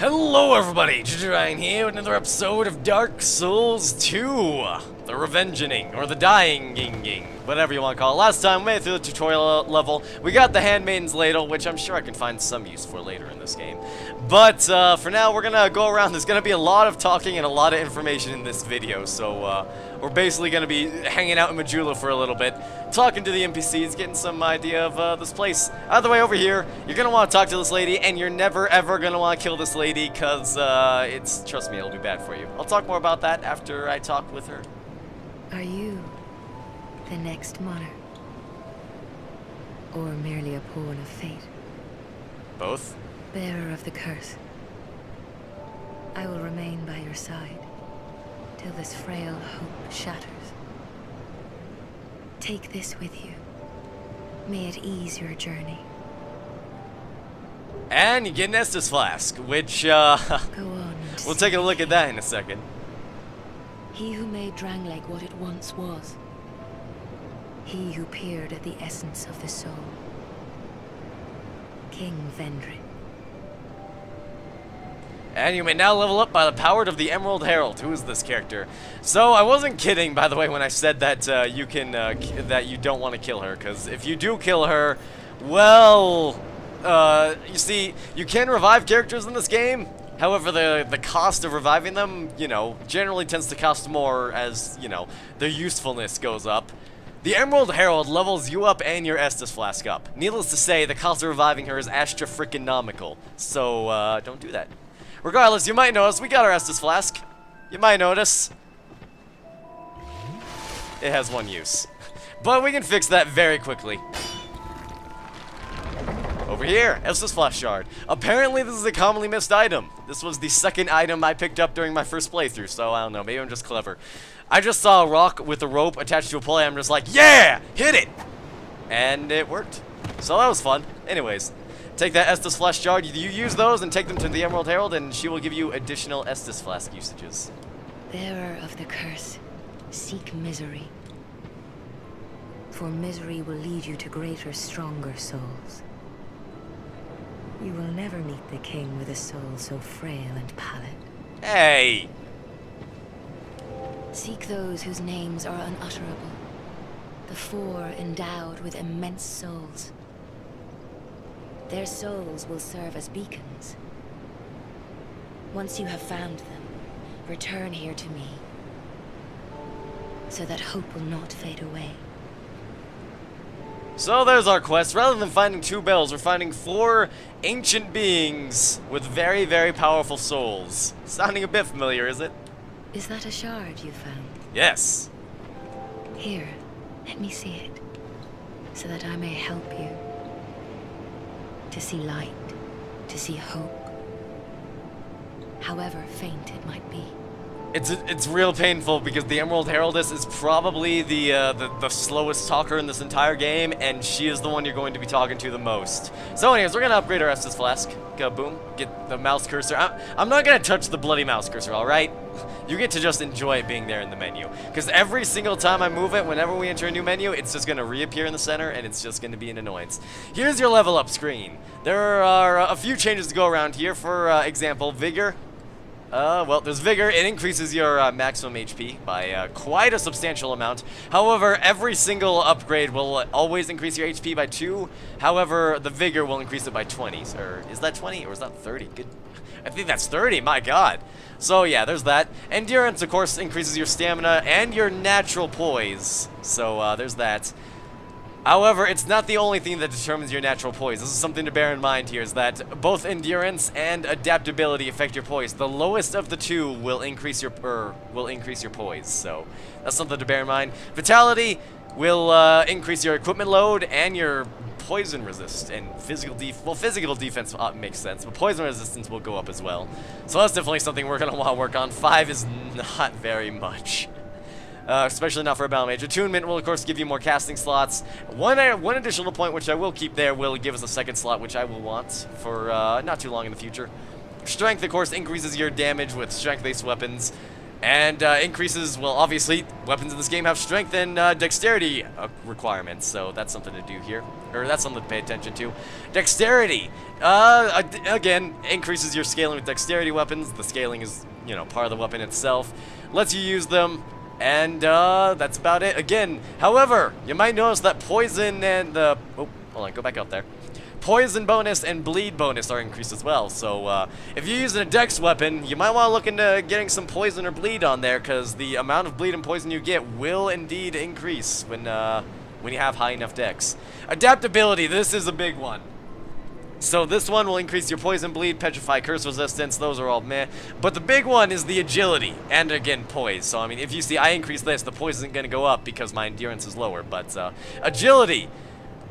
Hello everybody, Ryan here with another episode of Dark Souls 2, the Revengeing, or the Dying, whatever you want to call it. Last time we made it through the tutorial level, we got the Handmaiden's Ladle, which I'm sure I can find some use for later in this game. But for now, we're gonna go around. There's gonna be a lot of talking and a lot of information in this video, so we're basically gonna be hanging out in Majula for a little bit, talking to the NPCs, getting some idea of this place. Out of the way over here, you're gonna want to talk to this lady, and you're never ever gonna want to kill this lady, cause trust me, it'll be bad for you. I'll talk more about that after I talk with her. Are you the next monarch? Or merely a pawn of fate? Both? Bearer of the curse. I will remain by your side till this frail hope shatters. Take this with you. May it ease your journey. And you get an Estus Flask, which, Go on. we'll take a look at that in a second. He who made Drangleic what it once was. He who peered at the essence of the soul. King Vendrick. And you may now level up by the power of the Emerald Herald. Who is this character? So I wasn't kidding, by the way, when I said that that you don't want to kill her, because if you do kill her, well, you see, you can revive characters in this game. However, the cost of reviving them, you know, generally tends to cost more as, you know, their usefulness goes up. The Emerald Herald levels you up and your Estus Flask up. Needless to say, the cost of reviving her is astra-frickin-nomical. So, don't do that. Regardless, you might notice we got our Estus Flask. You might notice it has one use. But we can fix that very quickly. Over here, Estus Flask Shard. Apparently this is a commonly missed item. This was the second item I picked up during my first playthrough, so I don't know, maybe I'm just clever. I just saw a rock with a rope attached to a pole, and I'm just like, yeah! Hit it! And it worked. So that was fun. Anyways, take that Estus Flask Shard, you use those and take them to the Emerald Herald, and she will give you additional Estus Flask usages. Bearer of the curse, seek misery. For misery will lead you to greater, stronger souls. You will never meet the king with a soul so frail and pallid. Hey! Seek those whose names are unutterable. The four endowed with immense souls. Their souls will serve as beacons. Once you have found them, return here to me, so that hope will not fade away. So there's our quest. Rather than finding 2 bells, we're finding 4 ancient beings with very, very powerful souls. Sounding a bit familiar, is it? Is that a shard you found? Yes. Here, let me see it, so that I may help you. To see light, to see hope, however faint it might be. It's real painful because the Emerald Heraldess is probably the slowest talker in this entire game, and she is the one you're going to be talking to the most. So anyways, we're gonna upgrade our Estus Flask. Go boom, get the mouse cursor. I'm not gonna touch the bloody mouse cursor, alright? You get to just enjoy it being there in the menu. Because every single time I move it, whenever we enter a new menu, it's just gonna reappear in the center, and it's just gonna be an annoyance. Here's your level up screen. There are a few changes to go around here. For example, Vigor. Well, there's Vigor. It increases your maximum HP by quite a substantial amount. However, every single upgrade will always increase your HP by 2. However, the Vigor will increase it by 20. Or is that 20 or is that 30? Good. I think that's 30, my god. So yeah, there's that. Endurance, of course, increases your stamina and your natural poise. So there's that. However, it's not the only thing that determines your natural poise. This is something to bear in mind here, is that both endurance and adaptability affect your poise. The lowest of the two will increase your poise. So that's something to bear in mind. Vitality will increase your equipment load and your poison resist and physical defense makes sense, but poison resistance will go up as well. So that's definitely something we're gonna want to work on. 5 is not very much. Especially not for a battle mage. Attunement will, of course, give you more casting slots. One additional point, which I will keep there, will give us a second slot, which I will want for not too long in the future. Strength, of course, increases your damage with strength-based weapons. And increases, well, obviously, weapons in this game have strength and dexterity requirements, so that's something to do here. Or that's something to pay attention to. Dexterity! Again, increases your scaling with dexterity weapons. The scaling is, you know, part of the weapon itself. Lets you use them, and that's about it. Again, however, you might notice that poison and the... Oh, hold on, go back up there. Poison bonus and bleed bonus are increased as well, so if you're using a dex weapon, you might want to look into getting some poison or bleed on there, because the amount of bleed and poison you get will indeed increase when you have high enough dex. Adaptability, this is a big one. So this one will increase your poison, bleed, petrify, curse resistance, those are all meh. But the big one is the agility, and again, poise. So I mean, if you see I increase this, the poison isn't going to go up because my endurance is lower, but agility.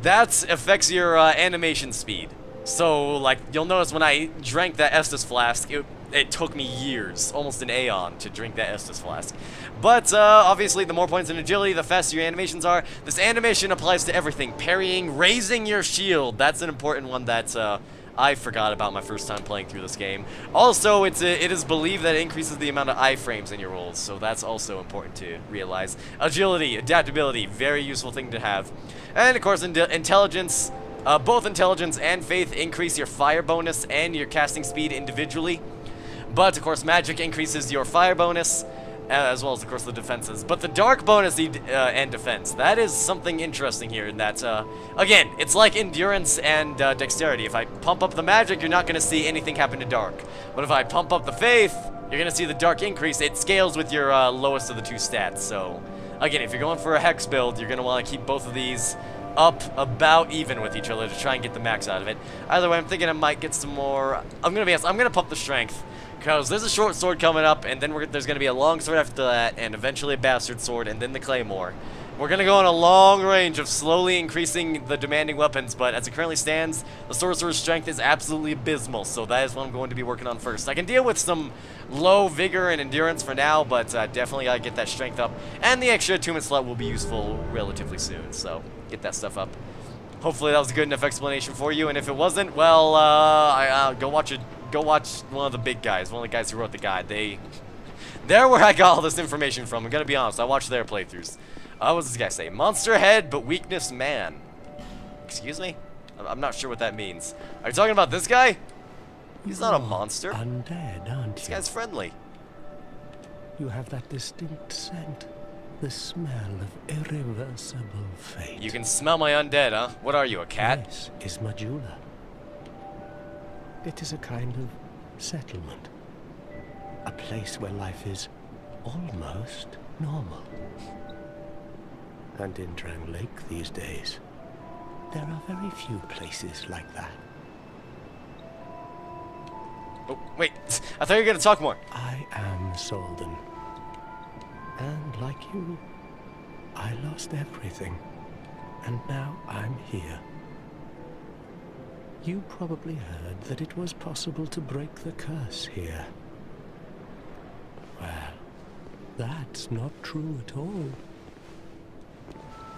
That affects your animation speed. So, like, you'll notice when I drank that Estus flask, it took me years, almost an aeon, to drink that Estus flask. But, obviously, the more points in agility, the faster your animations are. This animation applies to everything. Parrying, raising your shield. That's an important one that I forgot about my first time playing through this game. Also, it is believed that it increases the amount of iframes in your rolls, so that's also important to realize. Agility, adaptability, very useful thing to have. And of course, intelligence, both intelligence and faith increase your fire bonus and your casting speed individually. But of course, magic increases your fire bonus, as well as of course the defenses. But the dark bonus and defense, that is something interesting here in that, again, it's like endurance and dexterity. If I pump up the magic, you're not going to see anything happen to dark. But if I pump up the faith, you're going to see the dark increase. It scales with your lowest of the two stats, so... Again, if you're going for a hex build, you're going to want to keep both of these up about even with each other to try and get the max out of it. Either way, I'm thinking I might get some more... I'm going to be honest, I'm going to pump the strength. Because there's a short sword coming up, and then there's going to be a long sword after that, and eventually a bastard sword, and then the claymore. We're going to go on a long range of slowly increasing the demanding weapons, but as it currently stands, the sorcerer's strength is absolutely abysmal, so that is what I'm going to be working on first. I can deal with some low vigor and endurance for now, but definitely got to get that strength up. And the extra attunement slot will be useful relatively soon, so get that stuff up. Hopefully that was a good enough explanation for you, and if it wasn't, well, go watch one of the big guys, one of the guys who wrote the guide. They're where I got all this information from. I'm going to be honest, I watched their playthroughs. What does this guy say? Monster head, but weakness man. Excuse me? I'm not sure what that means. Are you talking about this guy? He's not a monster. Undead, aren't This you? guy's friendly. You have that distinct scent. The smell of irreversible fate. You can smell my undead, huh? What are you, a cat? This is Majula. It is a kind of settlement. A place where life is almost normal. And in Drangleic these days, there are very few places like that. Oh, wait. I thought you were going to talk more. I am Solden. And like you, I lost everything. And now I'm here. You probably heard that it was possible to break the curse here. Well, that's not true at all.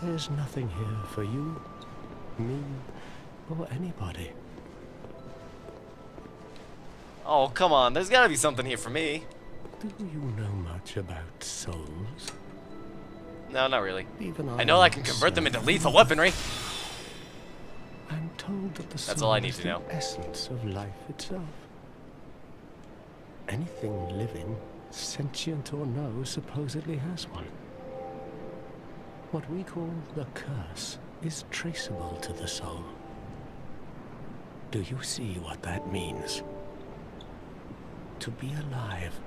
There's nothing here for you, me, or anybody. Oh, come on. There's got to be something here for me. Do you know much about souls? No, not really. Even I know I can convert them into lethal weaponry. I'm told that the soul That's all I need is to the know. essence of life itself. Anything living, sentient or no, supposedly has one. What we call the curse is traceable to the soul. Do you see what that means? To be alive,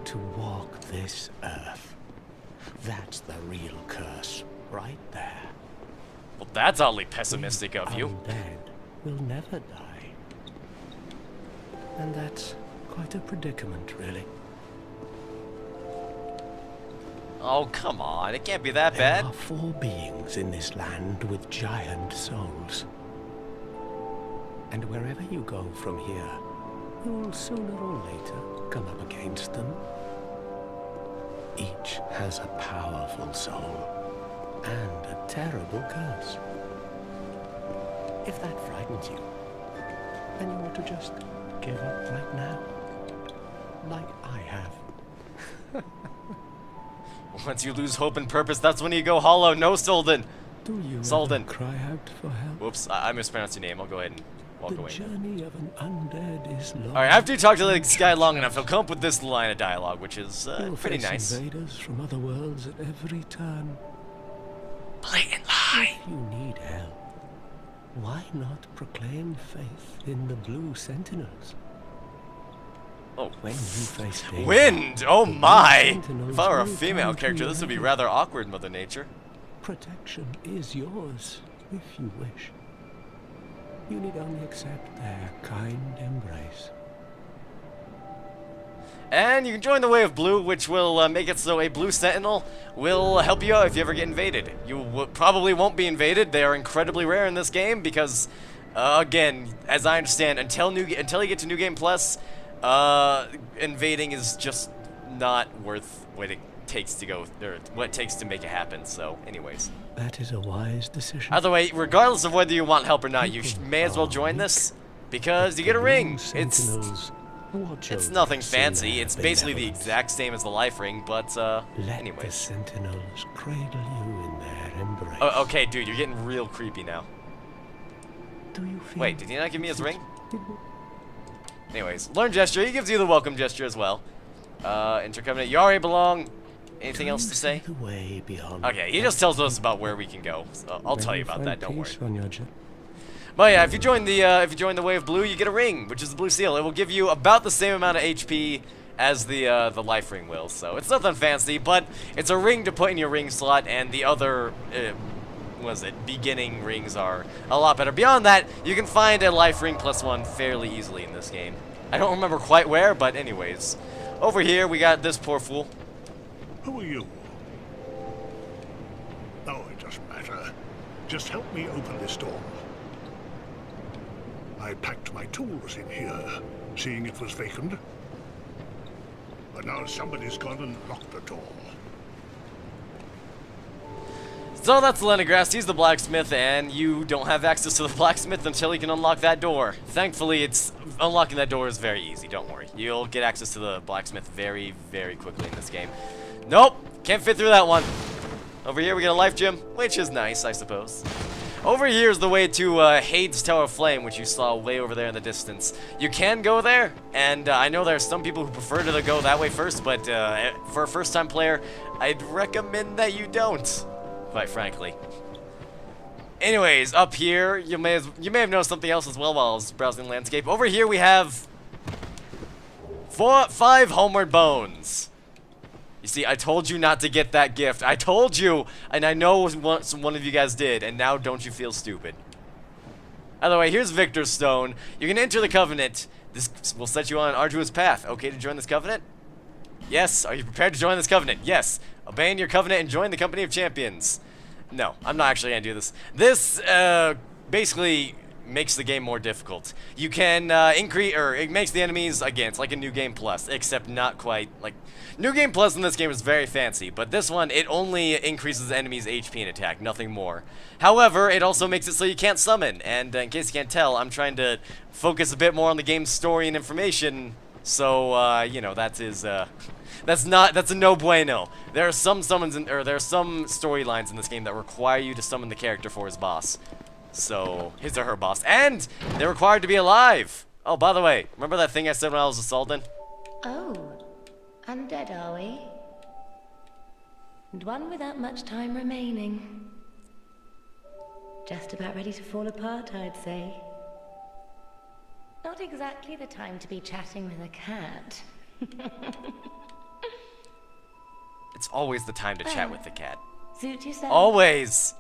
to walk this earth. That's the real curse, right there. Well, that's oddly pessimistic of you. Undead will never die. And that's quite a predicament, really. Oh, come on. It can't be that There bad. are 4 beings in this land with giant souls. And wherever you go from here, you'll sooner or later come up against them. Each has a powerful soul and a terrible curse. If that frightens you, then you ought to just give up right now, like I have. Once you lose hope and purpose, that's when you go hollow. No, Solden. Do you Solden. ever cry out for help? Whoops, I mispronounced your name. I'll go ahead and walk The away. journey of an undead is long. Alright, after you talk to this guy long enough, he'll come up with this line of dialogue, which is You'll pretty face nice. invaders from other worlds at every turn. Blatant lie. If you need help, why not proclaim faith in the Blue Sentinels? Oh. When you face danger, Wind! Oh the Blue my! Sentinels If I were a will female come to character, your this would be aid. rather awkward, Mother Nature. Protection is yours, if you wish. You need only accept their kind embrace. And you can join the Way of Blue, which will make it so a Blue Sentinel will help you out if you ever get invaded. You probably won't be invaded. They are incredibly rare in this game because, again, as I understand, until you get to New Game Plus, invading is just not worth what it takes to go, or what it takes to make it happen. So, anyways. That is a wise decision. Either way, regardless of whether you want help or not, you may as well join this because you get a ring. It's nothing fancy. It's basically the exact same as the life ring, but Let the anyways. Sentinels cradle you in their embrace. Oh, okay, dude, you're getting real creepy now. Do you feel Wait, did he not give me his ring? it will- Anyways, learn gesture. He gives you the welcome gesture as well. Enter covenant. You already belong. Anything else to say? The way beyond. Okay, he just tells us about where we can go. So I'll tell you about that. Don't worry. On your journey. But yeah, if you join the Way of Blue, you get a ring, which is the blue seal. It will give you about the same amount of HP as the life ring will. So it's nothing fancy, but it's a ring to put in your ring slot, and the other, beginning rings are a lot better. Beyond that, you can find a life ring +1 fairly easily in this game. I don't remember quite where, but anyways. Over here, we got this poor fool. Who are you? Oh, it doesn't matter. Just help me open this door. I packed my tools in here, seeing it was vacant. But now somebody's gone and locked the door. So that's Lenegrast, he's the blacksmith, and you don't have access to the blacksmith until you can unlock that door. Thankfully, unlocking that door is very easy, don't worry. You'll get access to the blacksmith very, very quickly in this game. Nope, can't fit through that one. Over here we get a life gem, which is nice, I suppose. Over here is the way to Hade's Tower of Flame, which you saw way over there in the distance. You can go there, and I know there are some people who prefer to go that way first, but for a first-time player, I'd recommend that you don't, quite frankly. Anyways, up here, you may have noticed something else as well while I was browsing the landscape. Over here we have 5 homeward bones. You see, I told you not to get that gift. I told you, and I know one of you guys did, and now don't you feel stupid. Either way, here's Victor's Stone. You can enter the Covenant. This will set you on an arduous path. Okay to join this Covenant? Yes. Are you prepared to join this Covenant? Yes. Abandon your Covenant and join the Company of Champions. No, I'm not actually going to do this. This, basically makes the game more difficult. You can it makes the enemies, again, it's like a New Game Plus, except not quite. Like, New Game Plus in this game is very fancy, but this one, it only increases enemies' HP and attack, nothing more. However, it also makes it so you can't summon, and in case you can't tell, I'm trying to focus a bit more on the game's story and information, so, you know, that's a no bueno. There are some there are some storylines in this game that require you to summon the character for his boss. So, his or her boss. And they're required to be alive. Oh, by the way, remember that thing I said when I was assaulted? Oh, undead are we? And one without much time remaining. Just about ready to fall apart, I'd say. Not exactly the time to be chatting with a cat. It's always the time to chat with the cat. Suit yourself. Always.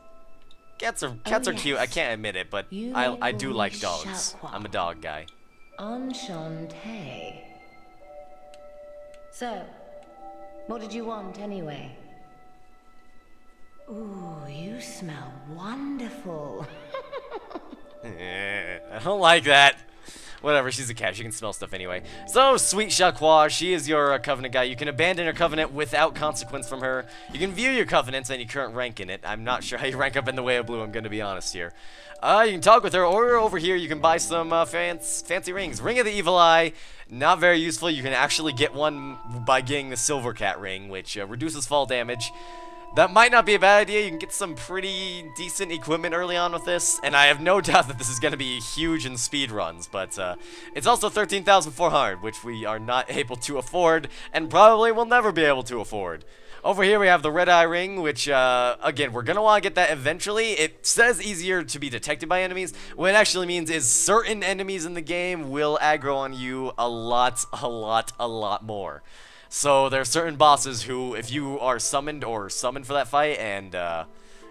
Cats are yes. cute. I can't admit it, but You I may do call like me dogs. Shao. I'm a dog guy. Enchanté. So, what did you want anyway? Ooh, you smell wonderful. I don't like that. Whatever, she's a cat. She can smell stuff anyway. So, Sweet Jacquois, she is your Covenant guy. You can abandon her Covenant without consequence from her. You can view your Covenants and your current rank in it. I'm not sure how you rank up in the Way of Blue, I'm going to be honest here. You can talk with her, or over here you can buy some fancy rings. Ring of the Evil Eye, not very useful. You can actually get one by getting the Silver Cat ring, which reduces fall damage. That might not be a bad idea. You can get some pretty decent equipment early on with this, and I have no doubt that this is going to be huge in speed runs, but it's also 13,400, which we are not able to afford, and probably will never be able to afford. Over here we have the Red Eye Ring, which, again, we're going to want to get that eventually. It says easier to be detected by enemies. What it actually means is certain enemies in the game will aggro on you a lot more. So there are certain bosses who, if you are summoned for that fight and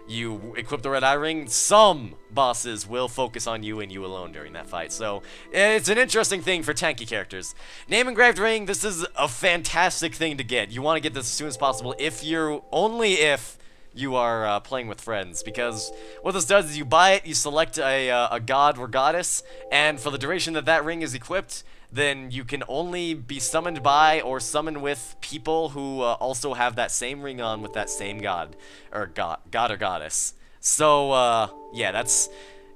you equip the Red Eye Ring, some bosses will focus on you and you alone during that fight. So it's an interesting thing for tanky characters. Name Engraved Ring, this is a fantastic thing to get. You want to get this as soon as possible if you are playing with friends, because what this does is you buy it, you select a god or goddess, and for the duration that that ring is equipped, then you can only be summoned by or summoned with people who also have that same ring on with that same god or goddess. So yeah,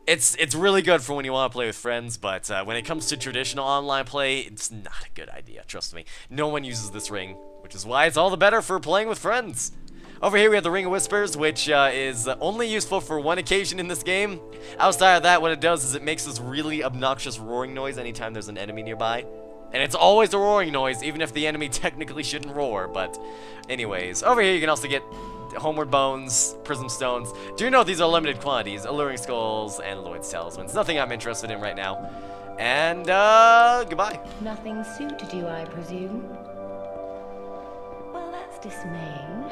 it's really good for when you want to play with friends, but when it comes to traditional online play, it's not a good idea, trust me. No one uses this ring, which is why it's all the better for playing with friends. Over here we have the Ring of Whispers, which is only useful for one occasion in this game. Outside of that, what it does is it makes this really obnoxious roaring noise anytime there's an enemy nearby. And it's always a roaring noise, even if the enemy technically shouldn't roar, but anyways. Over here you can also get Homeward Bones, Prism Stones. Do know these are limited quantities, Alluring Skulls, and Lloyd's Talismans. Nothing I'm interested in right now. And, goodbye. Nothing suited you, I presume? Well, that's dismaying.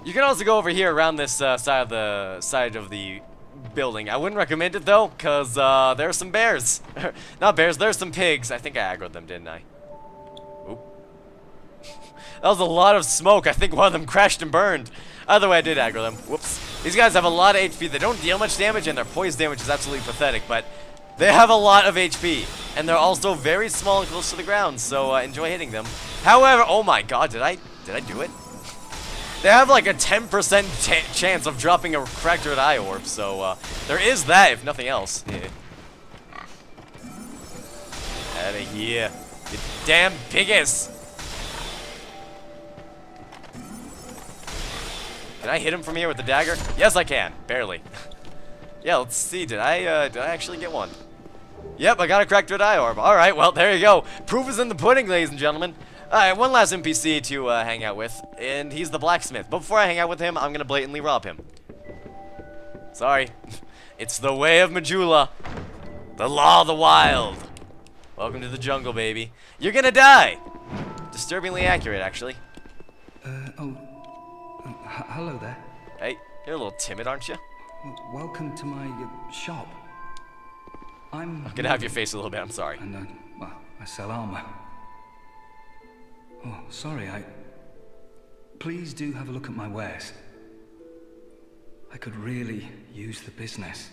You can also go over here around this side of the building. I wouldn't recommend it though, cause there are some bears. Not bears, there's some pigs. I think I aggroed them, didn't I? Oop. That was a lot of smoke. I think one of them crashed and burned. Either way, I did aggro them. Whoops. These guys have a lot of HP. They don't deal much damage, and their poise damage is absolutely pathetic, but they have a lot of HP, and they're also very small and close to the ground, so enjoy hitting them. However, oh my god, did I do it? They have like a 10% chance of dropping a cracked red eye orb, so there is that, if nothing else. Yeah. Outta here, you damn piggies! Can I hit him from here with the dagger? Yes, I can, barely. Yeah, let's see. Did I actually get one? Yep, I got a cracked red eye orb. All right, well, there you go. Proof is in the pudding, ladies and gentlemen. All right, one last NPC to hang out with, and he's the blacksmith. But before I hang out with him, I'm gonna blatantly rob him. Sorry, it's the way of Majula, the law of the wild. Welcome to the jungle, baby. You're gonna die. Disturbingly accurate, actually. Hello there. Hey, you're a little timid, aren't you? Welcome to my shop. I'm gonna have your face a little bit, I'm sorry. And well, I sell armor. Oh, sorry, Please do have a look at my wares. I could really use the business.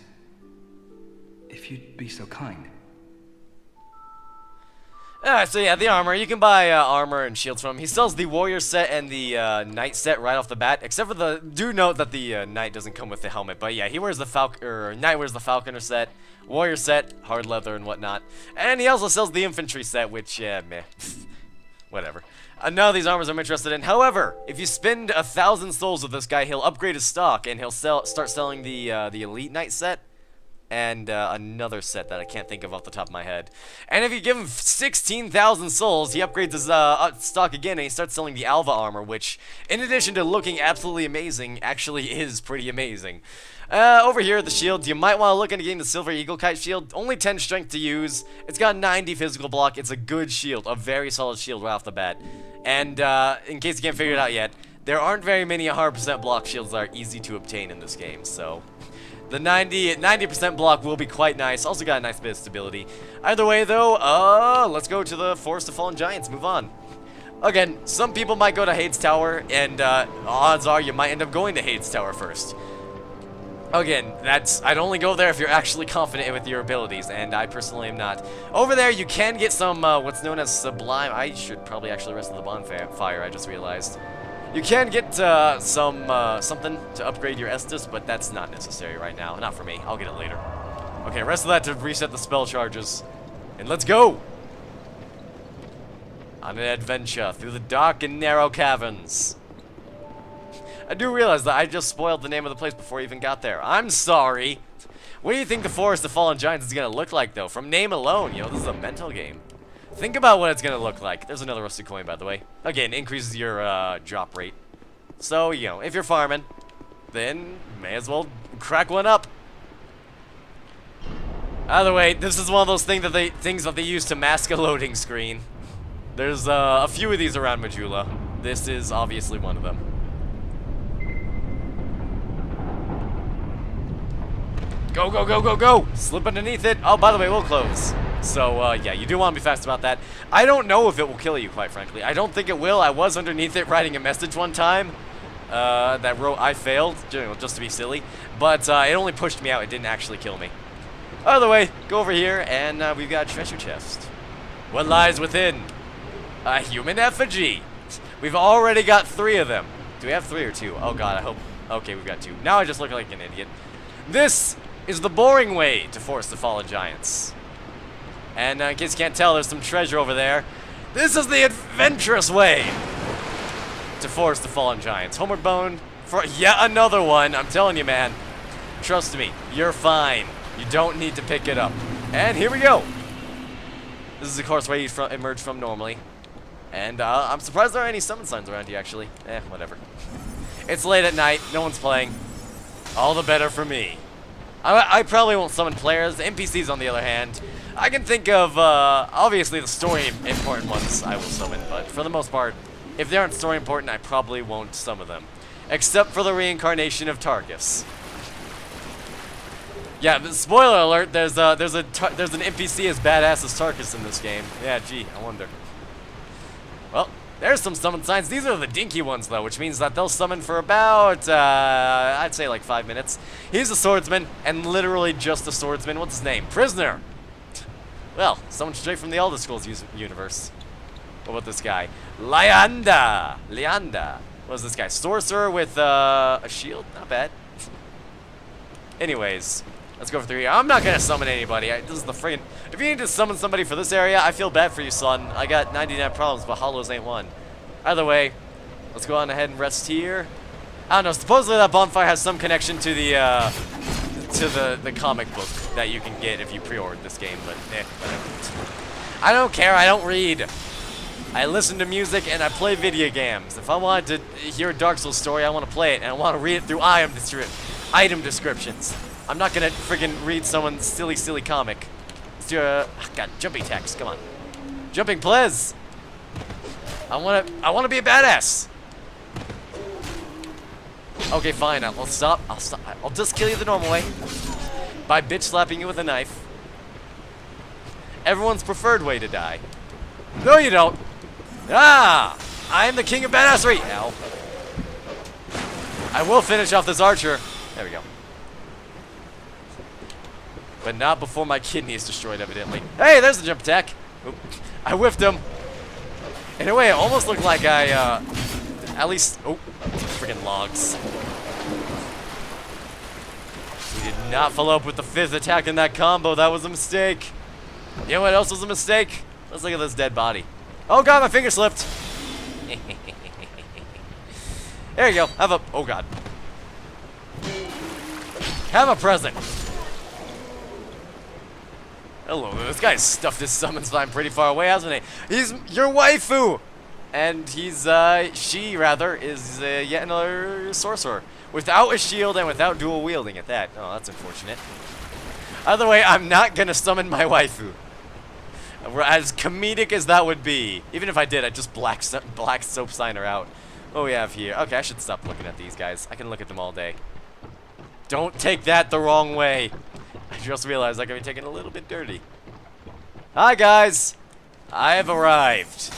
If you'd be so kind. Alright, so yeah, the armor. You can buy armor and shields from him. He sells the warrior set and the knight set right off the bat, except for the... Do note that the knight doesn't come with the helmet, but yeah, he wears the knight wears the falconer set, warrior set, hard leather and whatnot, and he also sells the infantry set, which, meh, whatever. None of these armors I'm interested in. However, if you spend 1,000 souls with this guy, he'll upgrade his stock, and he'll start selling the elite knight set, and another set that I can't think of off the top of my head. And if you give him 16,000 souls, he upgrades his stock again, and he starts selling the Alva armor, which, in addition to looking absolutely amazing, actually is pretty amazing. Over here, the shield, you might want to look into getting the Silver Eagle Kite shield. Only 10 strength to use. It's got 90 physical block. It's a good shield, a very solid shield right off the bat. And in case you can't figure it out yet, there aren't very many 100% block shields that are easy to obtain in this game, so... The 90% block will be quite nice. Also got a nice bit of stability. Either way, though, let's go to the Forest of Fallen Giants. Move on. Again, some people might go to Hades Tower, and odds are you might end up going to Hades Tower first. Again, I'd only go there if you're actually confident with your abilities, and I personally am not. Over there, you can get some, what's known as sublime. I should probably actually rest of the bonfire, I just realized. You can get, something to upgrade your Estus, but that's not necessary right now. Not for me. I'll get it later. Okay, rest of that to reset the spell charges. And let's go! On an adventure through the dark and narrow caverns. I do realize that I just spoiled the name of the place before I even got there. I'm sorry. What do you think the Forest of Fallen Giants is going to look like, though? From name alone, you know, this is a mental game. Think about what it's going to look like. There's another rusty coin, by the way. Again, increases your drop rate. So, you know, if you're farming, then may as well crack one up. Either way, this is one of those things that they use to mask a loading screen. There's a few of these around Majula. This is obviously one of them. Go, go, go, go, go! Slip underneath it. Oh, by the way, we'll close. So, yeah, you do want to be fast about that. I don't know if it will kill you, quite frankly. I don't think it will. I was underneath it writing a message one time. That wrote, I failed, just to be silly. But, it only pushed me out. It didn't actually kill me. Either way, go over here, and we've got a treasure chest. What lies within? A human effigy. We've already got 3 of them. Do we have 3 or 2? Oh, God, I hope. Okay, we've got 2. Now I just look like an idiot. This is the boring way to Forest of Fallen Giants. And in case you can't tell, there's some treasure over there. This is the adventurous way to Forest of Fallen Giants. Homeward Bone for yet another one. I'm telling you, man. Trust me, you're fine. You don't need to pick it up. And here we go. This is, of course, where you emerge from normally. And I'm surprised there are any summon signs around here, actually. Whatever. It's late at night. No one's playing. All the better for me. I probably won't summon players. The NPCs, on the other hand, I can think of, obviously, the story important ones I will summon. But for the most part, if they aren't story important, I probably won't summon them. Except for the reincarnation of Tarkus. Yeah, but spoiler alert, there's an NPC as badass as Tarkus in this game. Yeah, gee, I wonder. Well, there's some summon signs. These are the dinky ones, though, which means that they'll summon for about, I'd say like 5 minutes. He's a swordsman, and literally just a swordsman. What's his name? Prisoner! Well, someone straight from the Elder Scrolls universe. What about this guy? Leanda. What is this guy? Sorcerer with, a shield? Not bad. Anyways, let's go for 3. I'm not gonna summon anybody. This is the friggin'... If you need to summon somebody for this area, I feel bad for you, son. I got 99 problems, but hollows ain't one. Either way, let's go on ahead and rest here. I don't know. Supposedly that bonfire has some connection to the comic book that you can get if you pre-ordered this game, but whatever. I don't care. I don't read. I listen to music and I play video games. If I wanted to hear a Dark Souls story, I want to play it, and I want to read it through item descriptions. I'm not gonna friggin' read someone's silly comic. Let's do God, jumping text. Come on, jumping please. I wanna be a badass. Okay, fine. I'll stop. I'll just kill you the normal way by bitch slapping you with a knife. Everyone's preferred way to die. No, you don't. I am the king of badassery. Ow. I will finish off this archer. There we go. But not before my kidney is destroyed, evidently. Hey, there's the jump attack. Oop. I whiffed him. In a way, it almost looked like I, at least... Oh, freaking logs. He did not follow up with the 5th attack in that combo. That was a mistake. You know what else was a mistake? Let's look at this dead body. Oh, God, my finger slipped. There you go. Have a... Oh, God. Have a present. Hello, this guy's stuffed his summon slime pretty far away, hasn't he? He's your waifu! And he's, she, rather, is yet another sorcerer. Without a shield and without dual wielding at that. Oh, that's unfortunate. Either way, I'm not gonna summon my waifu. As comedic as that would be. Even if I did, I'd just black soap sign her out. What do we have here? Okay, I should stop looking at these guys. I can look at them all day. Don't take that the wrong way. I just realized I can be taken a little bit dirty. Hi, guys. I have arrived.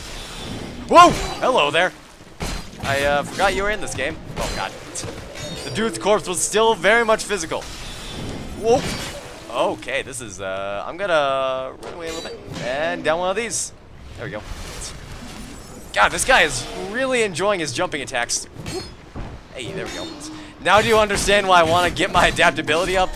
Whoa! Hello there. I forgot you were in this game. Oh, God. The dude's corpse was still very much physical. Whoop. Okay, this is, I'm gonna run away a little bit. And down one of these. There we go. God, this guy is really enjoying his jumping attacks. Hey, there we go. Now do you understand why I want to get my adaptability up?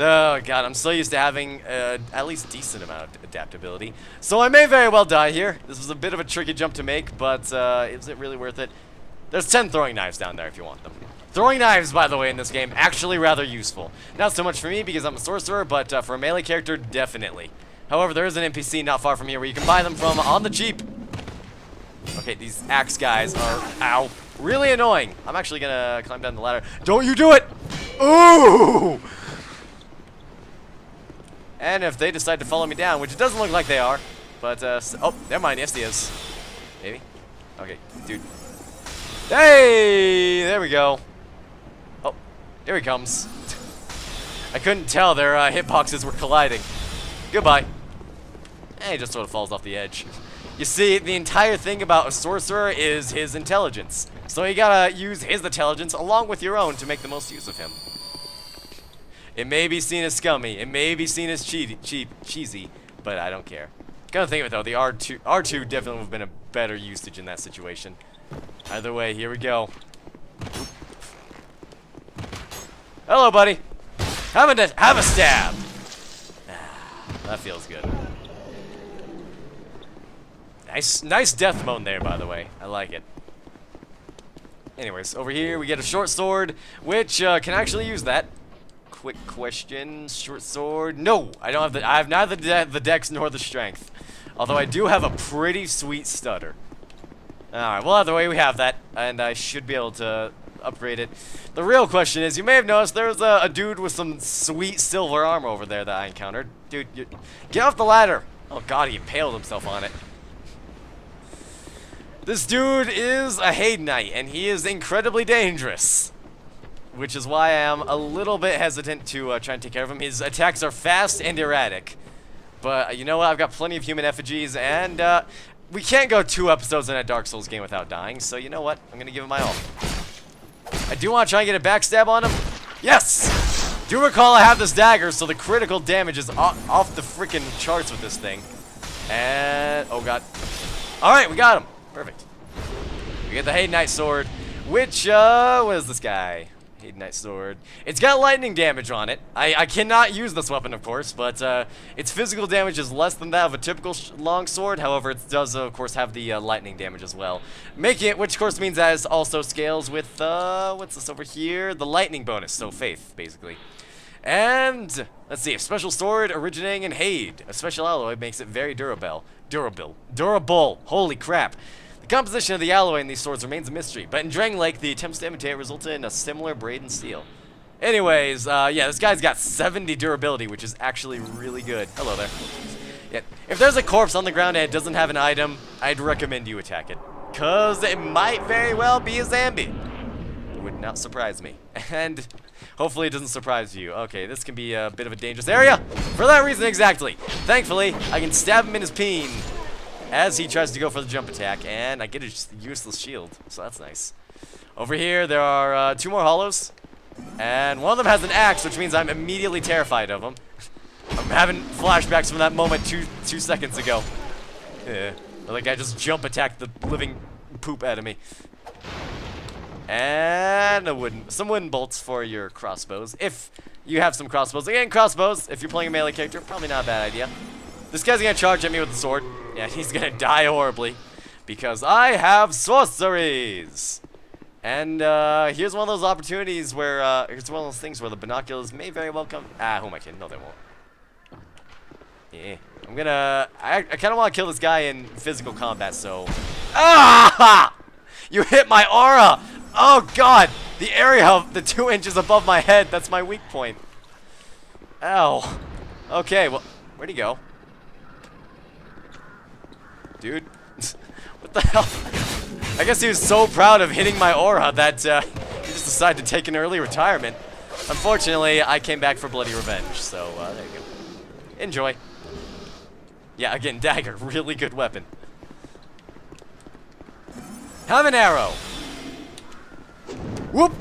Oh god, I'm so used to having at least decent amount of adaptability. So I may very well die here. This was a bit of a tricky jump to make, but is it really worth it? There's 10 throwing knives down there if you want them. Throwing knives, by the way, in this game, actually rather useful. Not so much for me because I'm a sorcerer, but for a melee character, definitely. However, there is an NPC not far from here where you can buy them from on the cheap. Okay, these axe guys are, ow, really annoying. I'm actually gonna climb down the ladder. Don't you do it! Ooh! And if they decide to follow me down, which it doesn't look like they are, but, oh, never mind, yes he is. Maybe? Okay, dude. Hey! There we go. Oh, here he comes. I couldn't tell their hitboxes were colliding. Goodbye. And he just sort of falls off the edge. You see, the entire thing about a sorcerer is his intelligence. So you gotta use his intelligence along with your own to make the most use of him. It may be seen as scummy, it may be seen as cheesy, but I don't care. Gotta think of it though, the R2 definitely would have been a better usage in that situation. Either way, here we go. Hello, buddy. Have a stab. That feels good. Nice death moan there, by the way. I like it. Anyways, over here we get a short sword, which can actually use that. Quick question, short sword. No, I don't have I have neither the dex nor the strength. Although I do have a pretty sweet stutter. Alright, well, either way, we have that, and I should be able to upgrade it. The real question is, you may have noticed there's a dude with some sweet silver armor over there that I encountered. Dude, get off the ladder! Oh god, he impaled himself on it. This dude is a Haid Knight, and he is incredibly dangerous. Which is why I am a little bit hesitant to try and take care of him. His attacks are fast and erratic. But you know what, I've got plenty of human effigies, and we can't go 2 episodes in a Dark Souls game without dying, so you know what? I'm gonna give it my all. I do want to try and get a backstab on him. Yes! Do recall I have this dagger, so the critical damage is off the freaking charts with this thing. And, oh god. Alright, we got him. Perfect. We get the Haid Knight sword, which, what is this guy? Haid Knight sword. It's got lightning damage on it. I cannot use this weapon, of course, but its physical damage is less than that of a typical long sword. However, it does, of course, have the lightning damage as well. Making it, which of course means that it also scales with, what's this over here? The lightning bonus, so faith, basically. And, let's see, a special sword originating in Haid. A special alloy makes it very durable. Holy crap. The composition of the alloy in these swords remains a mystery, but in Drangleic, the attempts to imitate resulted in a similar braid and steel. Anyways, yeah, this guy's got 70 durability, which is actually really good. Hello there. Yeah, if there's a corpse on the ground and it doesn't have an item, I'd recommend you attack it. Cause it might very well be a zombie. It would not surprise me. And hopefully it doesn't surprise you. Okay, this can be a bit of a dangerous area. For that reason exactly. Thankfully, I can stab him in his peen as he tries to go for the jump attack, and I get a useless shield, so that's nice. Over here, there are 2 more hollows, and one of them has an axe, which means I'm immediately terrified of him. I'm having flashbacks from that moment two seconds ago. Yeah, the guy just jump attacked the living poop out of me. And some wooden bolts for your crossbows, if you have some crossbows. Again, crossbows, if you're playing a melee character, probably not a bad idea. This guy's gonna charge at me with the sword. Yeah, he's gonna die horribly. Because I have sorceries! And here's one of those opportunities where, here's one of those things where the binoculars may very well come. Ah, who am I kidding? No, they won't. Yeah. I'm gonna, I kinda wanna kill this guy in physical combat, so. Ah! You hit my aura! Oh god! The area of the 2 inches above my head, that's my weak point. Ow. Okay, well, where'd he go? Dude, what the hell? I guess he was so proud of hitting my aura that he just decided to take an early retirement. Unfortunately, I came back for bloody revenge, so there you go. Enjoy. Yeah, again, dagger, really good weapon. Have an arrow. Whoop!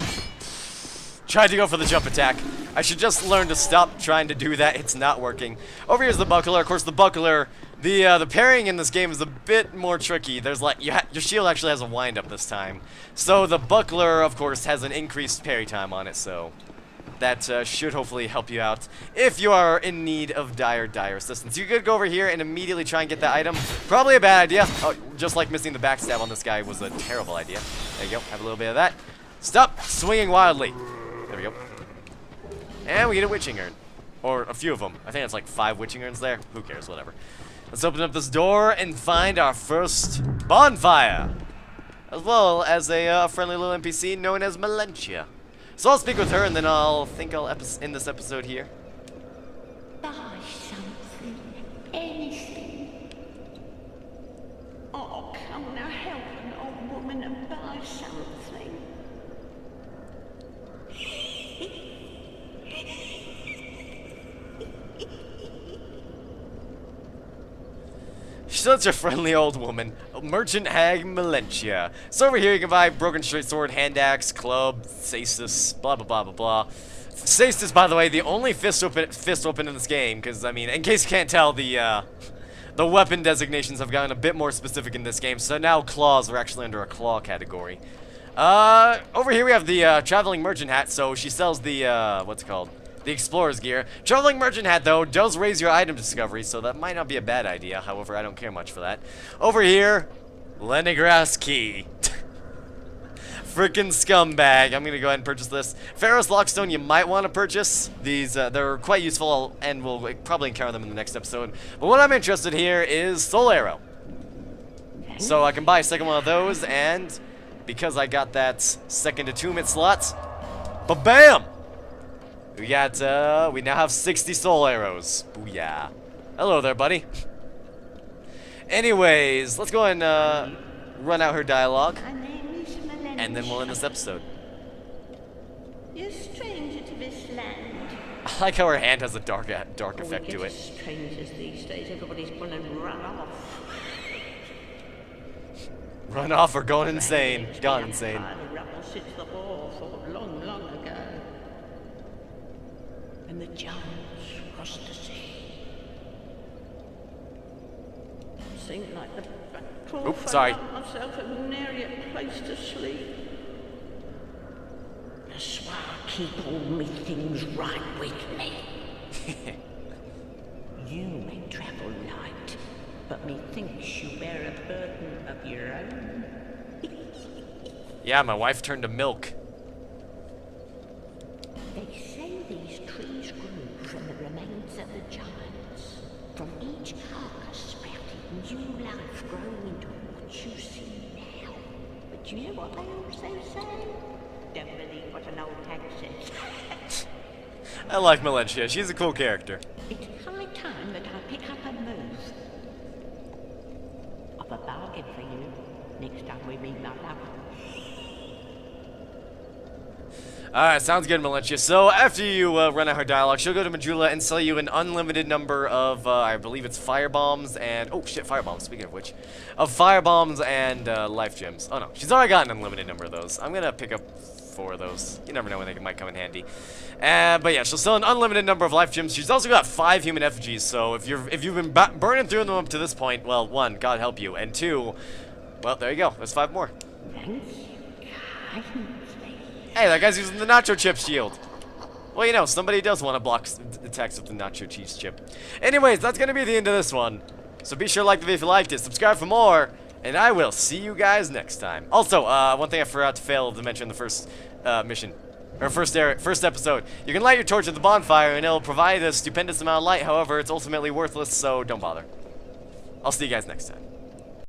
Tried to go for the jump attack. I should just learn to stop trying to do that. It's not working. Over here's the buckler. Of course, the buckler, the parrying in this game is a bit more tricky. There's like, your shield actually has a wind-up this time. So the buckler, of course, has an increased parry time on it, so that should hopefully help you out if you are in need of dire assistance. You could go over here and immediately try and get that item. Probably a bad idea. Oh, just like missing the backstab on this guy was a terrible idea. There you go. Have a little bit of that. Stop swinging wildly. There we go. And we get a witching urn. Or a few of them. I think it's like 5 witching urns there. Who cares? Whatever. Let's open up this door and find our first bonfire. As well as a friendly little NPC known as Melentia. So I'll speak with her and then I'll end this episode here. Buy something. Anything. Oh, come now, help an old woman and buy something. She's such a friendly old woman. Merchant hag Melentia. So over here you can buy broken straight sword, hand axe, club, stasis, blah blah blah blah blah. Stasis, by the way, the only fist open in this game, because I mean, in case you can't tell, the weapon designations have gotten a bit more specific in this game. So now claws are actually under a claw category. Over here we have the traveling merchant hat. So she sells the what's it called? The explorer's gear. Traveling merchant hat, though, does raise your item discovery, so that might not be a bad idea. However, I don't care much for that. Over here, Leningrass key. Frickin' scumbag. I'm gonna go ahead and purchase this. Ferrous Lockstone you might want to purchase. These, they're quite useful, and we'll probably encounter them in the next episode. But what I'm interested here is Soul Arrow. So I can buy a second one of those, and because I got that second attunement slot, ba-bam! We now have 60 soul arrows. Booyah. Hello there, buddy. Anyways, let's go and run out her dialogue, My name is Melentia. and then we'll end this episode. You're a stranger to this land. I like how her hand has a dark effect to it. Strangers these days, everybody's gonna run off. Run off or going insane. Gone insane. The rebel since the war fought long, long ago. And the giants crossed the sea. Seemed like the poor Oops, sorry. myself and nary a place to sleep. That's why I keep all me things right with me. You may travel light, but methinks you bear a burden of your own. Yeah, my wife turned to milk. They say these trees grew from the remains of the giants. From each carcass sprouted new life growing into what you see now. But you know what they also say? Don't believe what an old hag says. I like Melentia. She's a cool character. It's high time that I pick up a move. I've a bargain for you next time we meet my lover. Alright, sounds good, Melentia. So, after you run out her dialogue, she'll go to Majula and sell you an unlimited number of, I believe it's firebombs and... Oh, shit, firebombs, speaking of which. Of firebombs and life gems. Oh, no, she's already got an unlimited number of those. I'm gonna pick up 4 of those. You never know when they might come in handy. But yeah, she'll sell an unlimited number of life gems. She's also got 5 human effigies, so if you've been burning through them up to this point, well, 1, God help you, and 2, well, there you go. There's 5 more. Thanks, kindly. Hey, that guy's using the nacho chip shield. Well, you know, somebody does want to block attacks with the nacho cheese chip. Anyways, that's going to be the end of this one. So be sure to like the video if you liked it, subscribe for more, and I will see you guys next time. Also, one thing I forgot to fail to mention in the first mission, or first episode. You can light your torch at the bonfire, and it'll provide a stupendous amount of light. However, it's ultimately worthless, so don't bother. I'll see you guys next time.